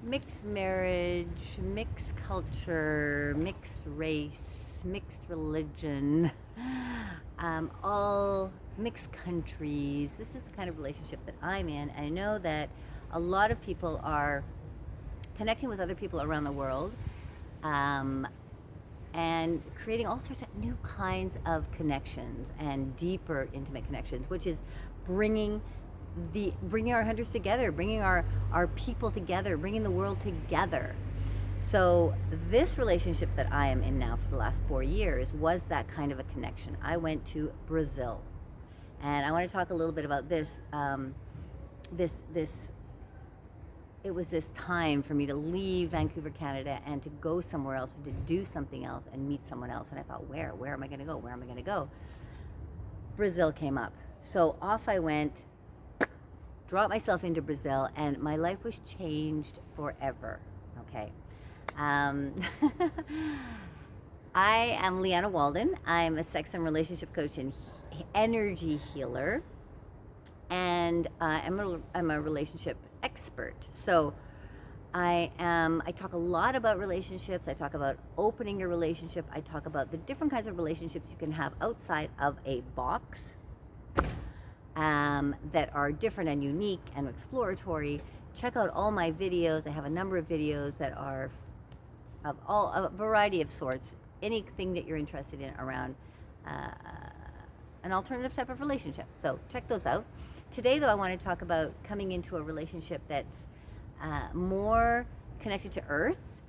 mixed marriage, mixed culture, mixed race, mixed religion, all mixed countries. This is the kind of relationship that I'm in. And I know that a lot of people are connecting with other people around the world, um, and creating all sorts of new kinds of connections and deeper intimate connections, which is bringing bringing our hunters together, bringing our people together, bringing the world together. So this relationship that I am in now for the last 4 years was that kind of a connection. I went to Brazil, and I want to talk a little bit about this. This it was this time for me to leave Vancouver, Canada, and to go somewhere else and to do something else and meet someone else. And I thought, where am I going to go? Where am I going to go? Brazil came up. So off I went, dropped myself into Brazil, and my life was changed forever. Okay. Um, I am Lianna Walden. I'm a sex and relationship coach and energy healer, and I'm a relationship expert. So I talk a lot about relationships. I talk about opening your relationship. I talk about the different kinds of relationships you can have outside of a box, that are different and unique and exploratory. Check out all my videos. I have a number of videos that are of a variety of sorts. Anything that you're interested in around an alternative type of relationship. So check those out. Today, though, I want to talk about coming into a relationship that's more connected to Earth,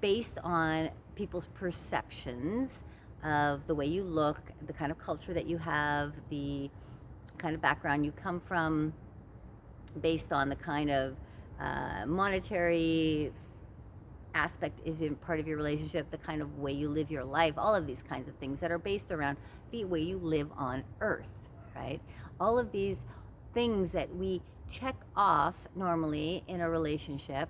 based on people's perceptions of the way you look, the kind of culture that you have, the kind of background you come from, based on the kind of monetary aspect is in part of your relationship, the kind of way you live your life, all of these kinds of things that are based around the way you live on Earth, right? All of these things that we check off normally in a relationship,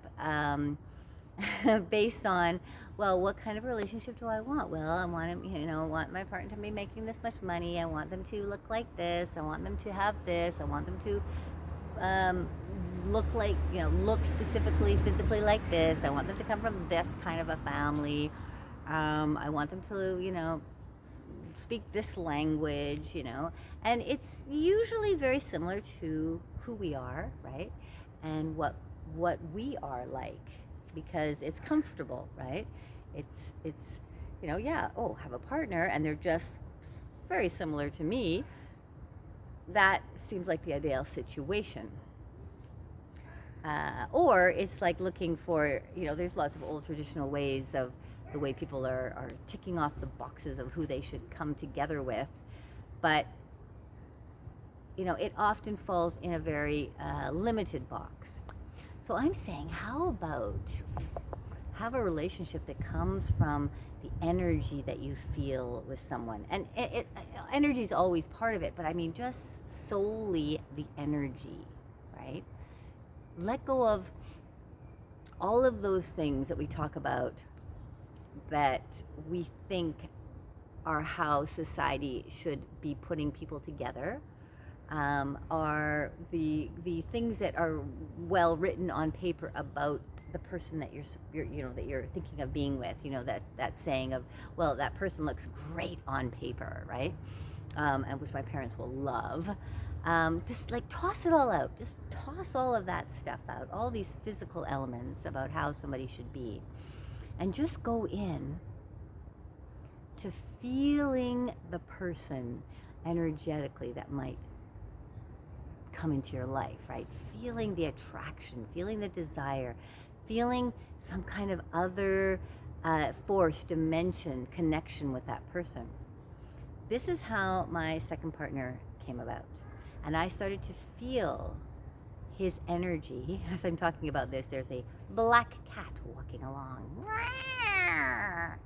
based on, well, what kind of relationship do I want? Well, I want to, want my partner to be making this much money. I want them to look like this. I want them to have this. I want them to look like, look specifically physically like this. I want them to come from this kind of a family. I want them to, speak this language, and it's usually very similar to who we are, right? And what we are like, because it's comfortable, right? It's yeah, oh, have a partner and they're just very similar to me. That seems like the ideal situation. Or it's like looking for, there's lots of old traditional ways of the way people are ticking off the boxes of who they should come together with. But, it often falls in a very limited box. So I'm saying, how about have a relationship that comes from the energy that you feel with someone? And energy is always part of it, but I mean just solely the energy, right? Let go of all of those things that we talk about that we think are how society should be putting people together, are the things that are well written on paper about the person that you're thinking of being with. That saying of, well, that person looks great on paper, right? And which my parents will love. Just like toss it all out. Just toss all of that stuff out. All these physical elements about how somebody should be, and just go in to feeling the person energetically that might come into your life, right? Feeling the attraction, feeling the desire, feeling some kind of other force, dimension, connection with that person. This is how my second partner came about. And I started to feel his energy. As I'm talking about this, there's a black cat walking along. Hi.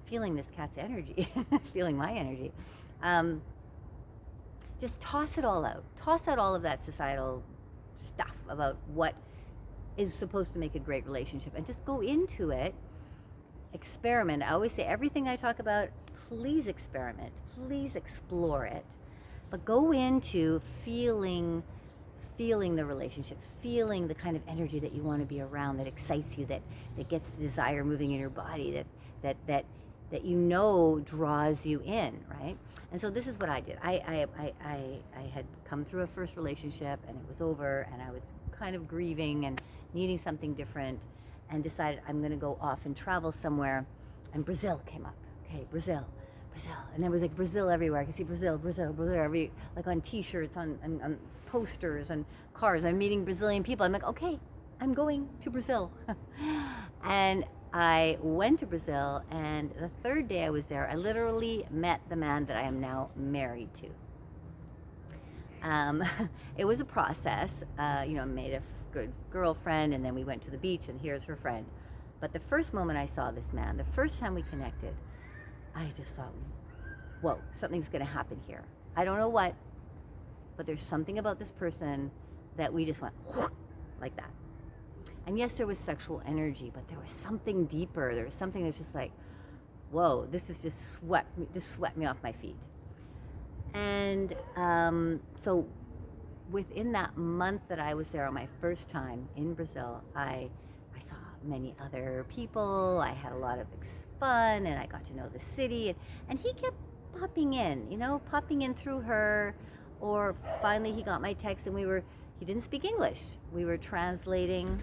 Feeling this cat's energy, feeling my energy. Just toss it all out. Toss out all of that societal stuff about what is supposed to make a great relationship, and just go into it. Experiment. I always say, everything I talk about, please experiment. Please explore it. But go into feeling feeling the relationship, feeling the kind of energy that you want to be around, that excites you, that gets the desire moving in your body, that you know draws you in, right? And so this is what I did. I had come through a first relationship, and it was over, and I was kind of grieving and needing something different, and decided I'm going to go off and travel somewhere. And Brazil came up. Okay, Brazil. And there was like Brazil everywhere. I could see Brazil, like on T-shirts, on posters and cars. I'm meeting Brazilian people. I'm like, okay, I'm going to Brazil. And I went to Brazil, and the third day I was there, I literally met the man that I am now married to. It was a process. I made a good girlfriend, and then we went to the beach, and here's her friend. But the first moment I saw this man, the first time we connected, I just thought, whoa, something's going to happen here. I don't know what, but there's something about this person that we just went like that. And yes, there was sexual energy, but there was something deeper. There was something that's just like, whoa, this is just swept me off my feet. And so within that month that I was there on my first time in Brazil, I saw many other people. I had a lot of fun, and I got to know the city. And he kept popping in through her. Or finally he got my text, and he didn't speak English. We were translating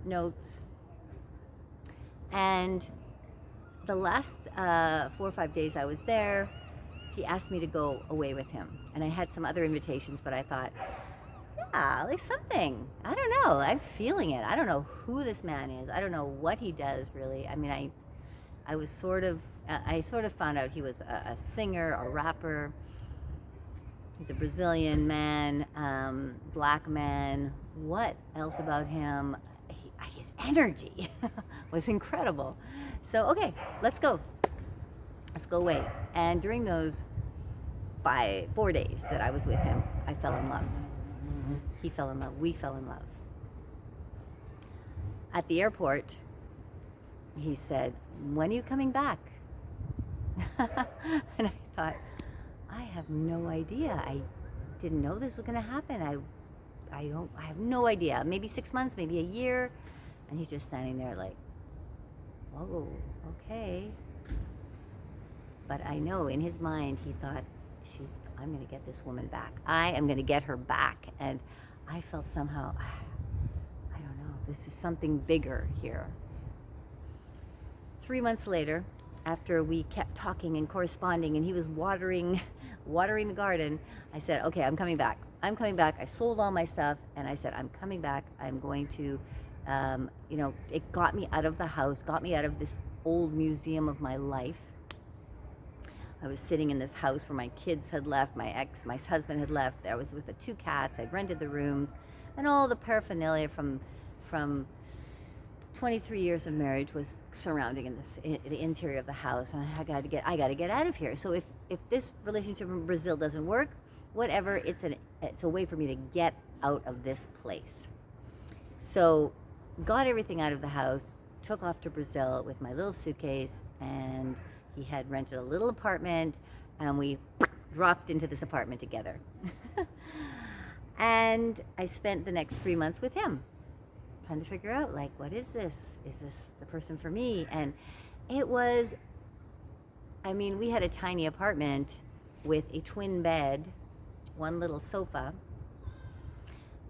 notes. And the last 4 or 5 days I was there, he asked me to go away with him. And I had some other invitations, but I thought, yeah, like something. I don't know. I'm feeling it. I don't know who this man is. I don't know what he does, really. I mean, I sort of found out he was a singer, a rapper. He's a Brazilian man, black man. What else about him? His energy was incredible. So, okay, let's go. Let's go away. And during those 4 days that I was with him, I fell in love. He fell in love. We fell in love. At the airport, he said, "When are you coming back?" And I thought, I have no idea. I didn't know this was going to happen. I have no idea. Maybe 6 months, maybe a year. And he's just standing there like, whoa, okay. But I know in his mind, he thought, I'm going to get this woman back. I am going to get her back. And I felt somehow, I don't know, this is something bigger here. 3 months later, after we kept talking and corresponding, and he was watering the garden, I said, okay, I'm coming back. I sold all my stuff, and I said, I'm coming back. I'm going to, it got me out of the house, got me out of this old museum of my life. I was sitting in this house where my kids had left, my husband had left. I was with the 2 cats. I'd rented the rooms, and all the paraphernalia from 23 years of marriage was surrounding the interior of the house, and I got to get out of here. So if this relationship in Brazil doesn't work, whatever, it's a way for me to get out of this place. So got everything out of the house, took off to Brazil with my little suitcase, and he had rented a little apartment, and we dropped into this apartment together. And I spent the next 3 months with him, trying to figure out, like, what is this? Is this the person for me? And it was, we had a tiny apartment with a twin bed, one little sofa,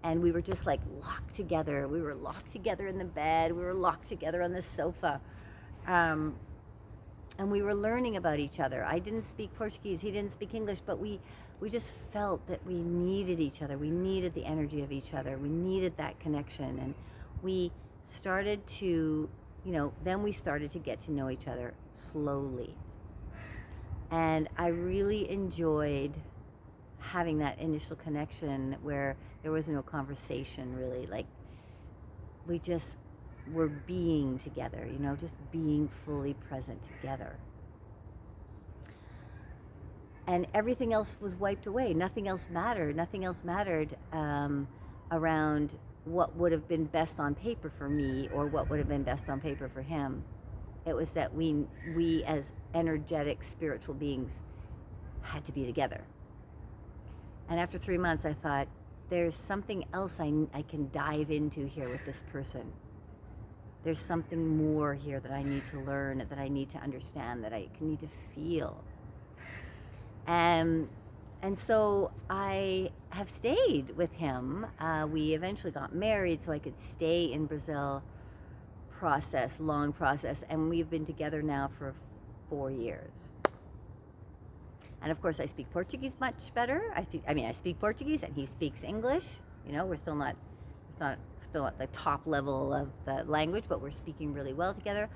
and we were just like locked together. We were locked together in the bed. We were locked together on the sofa. And we were learning about each other. I didn't speak Portuguese. He didn't speak English, but we just felt that we needed each other. We needed the energy of each other. We needed that connection. And we started to, then we started to get to know each other slowly. And I really enjoyed having that initial connection where there was no conversation, really. Like, we just were being together, just being fully present together. And everything else was wiped away. Nothing else mattered. Nothing else mattered around what would have been best on paper for me or what would have been best on paper for him. It was that we as energetic, spiritual beings had to be together. And after 3 months, I thought, there's something else I can dive into here with this person. There's something more here that I need to learn, that I need to understand, that I need to feel. And so I have stayed with him. We eventually got married so I could stay in Brazil. Long process, and we've been together now for 4 years. And of course I speak Portuguese much better. I speak Portuguese and he speaks English. You know, we're still not at the top level of the language, but we're speaking really well together.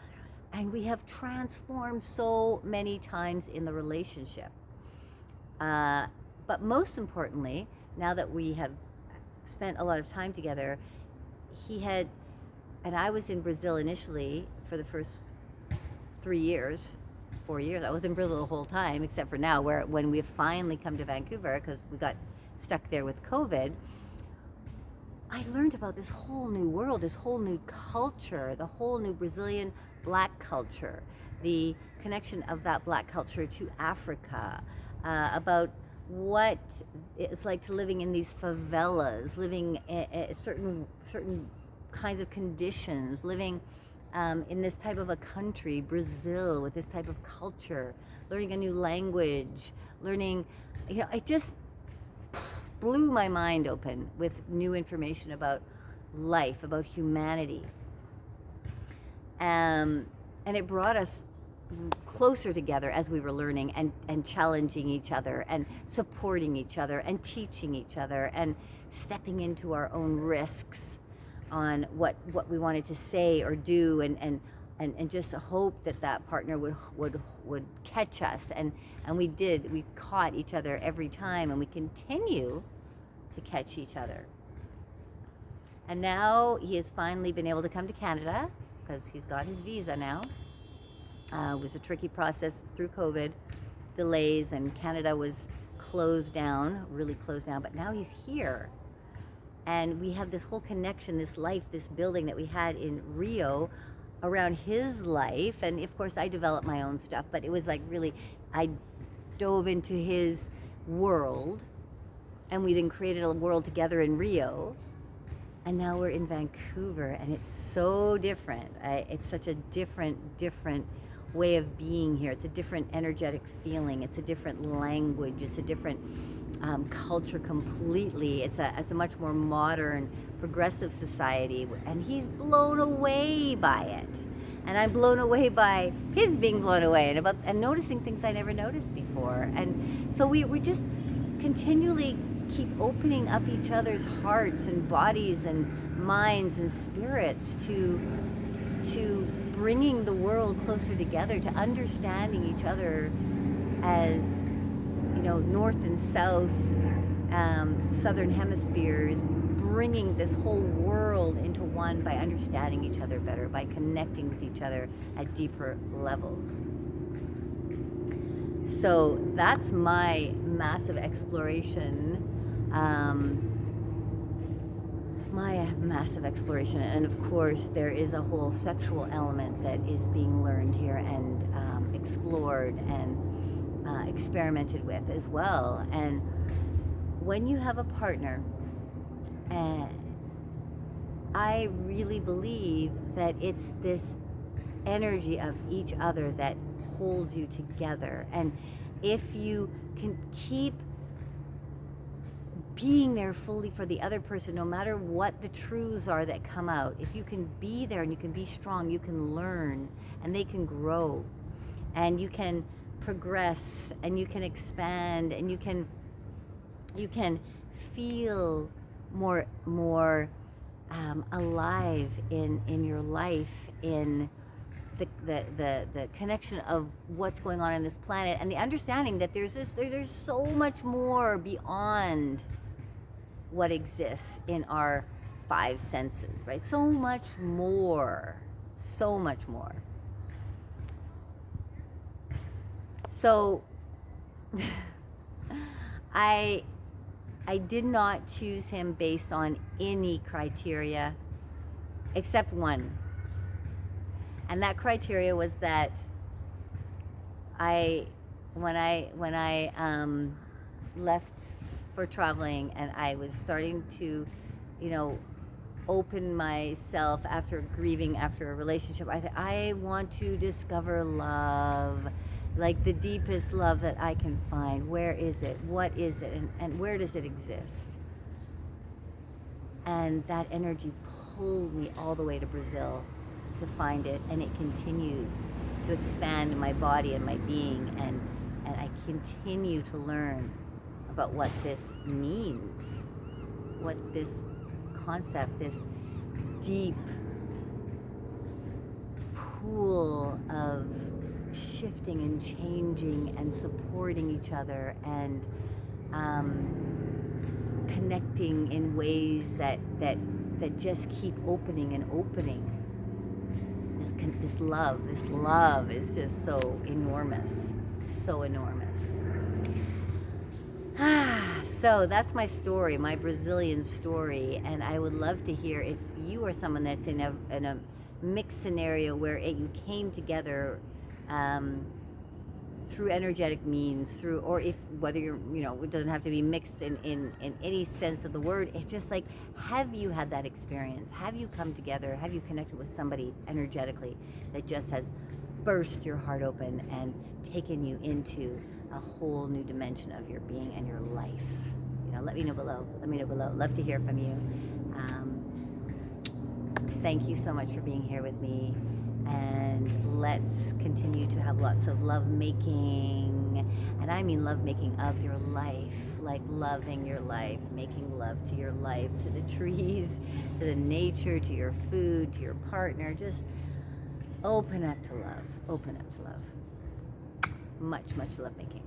And we have transformed so many times in the relationship. But most importantly, now that we have spent a lot of time together, and I was in Brazil initially for the first 4 years. I was in Brazil the whole time, except for now, when we finally come to Vancouver, because we got stuck there with COVID. I learned about this whole new world, this whole new culture, the whole new Brazilian Black culture, the connection of that Black culture to Africa, about what it's like to living in these favelas, living in certain kinds of conditions, living in this type of a country, Brazil, with this type of culture, learning a new language, learning, it just blew my mind open with new information about life, about humanity. And it brought us closer together as we were learning and challenging each other and supporting each other and teaching each other and stepping into our own risks on what we wanted to say or do, and just hope that partner would catch us, and we did. We caught each other every time, and we continue to catch each other. And now he has finally been able to come to Canada because he's got his visa now. It was a tricky process through COVID delays, and Canada was really closed down, but now he's here. And we have this whole connection, this life, this building that we had in Rio around his life. And of course I developed my own stuff, but it was like really, I dove into his world, and we then created a world together in Rio. And now we're in Vancouver, and it's so different. It's such a different way of being here. It's a different energetic feeling. It's a different language. It's a different culture completely. It's a much more modern, progressive society, and he's blown away by it, and I'm blown away by his being blown away, and noticing things I never noticed before. And so we just continually keep opening up each other's hearts and bodies and minds and spirits to bringing the world closer together, to understanding each other as north and south, southern hemispheres, bringing this whole world into one by understanding each other better, by connecting with each other at deeper levels. So that's my massive exploration. And of course there is a whole sexual element that is being learned here and explored and experimented with as well. And when you have a partner, I really believe that it's this energy of each other that holds you together. And if you can keep being there fully for the other person, no matter what the truths are that come out, if you can be there and you can be strong, you can learn and they can grow, and you can progress and you can expand, and you can feel more alive in your life, in the connection of what's going on this planet, and the understanding that there's so much more beyond what exists in our 5 senses, right? So much more. So I did not choose him based on any criteria except one. And that criteria was that when I left for traveling, and I was starting to, you know, open myself after grieving after a relationship. I thought, I want to discover love, like the deepest love that I can find. Where is it? What is it? And where does it exist? And that energy pulled me all the way to Brazil to find it, and it continues to expand in my body and my being, and I continue to learn about what this means, what this concept, this deep pool of shifting and changing and supporting each other, and connecting in ways that just keep opening and opening. This love is just so enormous, so enormous. So that's my story, my Brazilian story, and I would love to hear if you are someone that's in a mixed scenario where you came together through energetic means, or if whether you're, it doesn't have to be mixed in any sense of the word. It's just like, have you had that experience? Have you come together? Have you connected with somebody energetically that just has burst your heart open and taken you into a whole new dimension of your being and your life? Let me know below. Love to hear from you. Thank you so much for being here with me, and let's continue to have lots of love making, and I mean love making of your life, like loving your life, making love to your life, to the trees, to the nature, to your food, to your partner. Just open up to love. Much love making.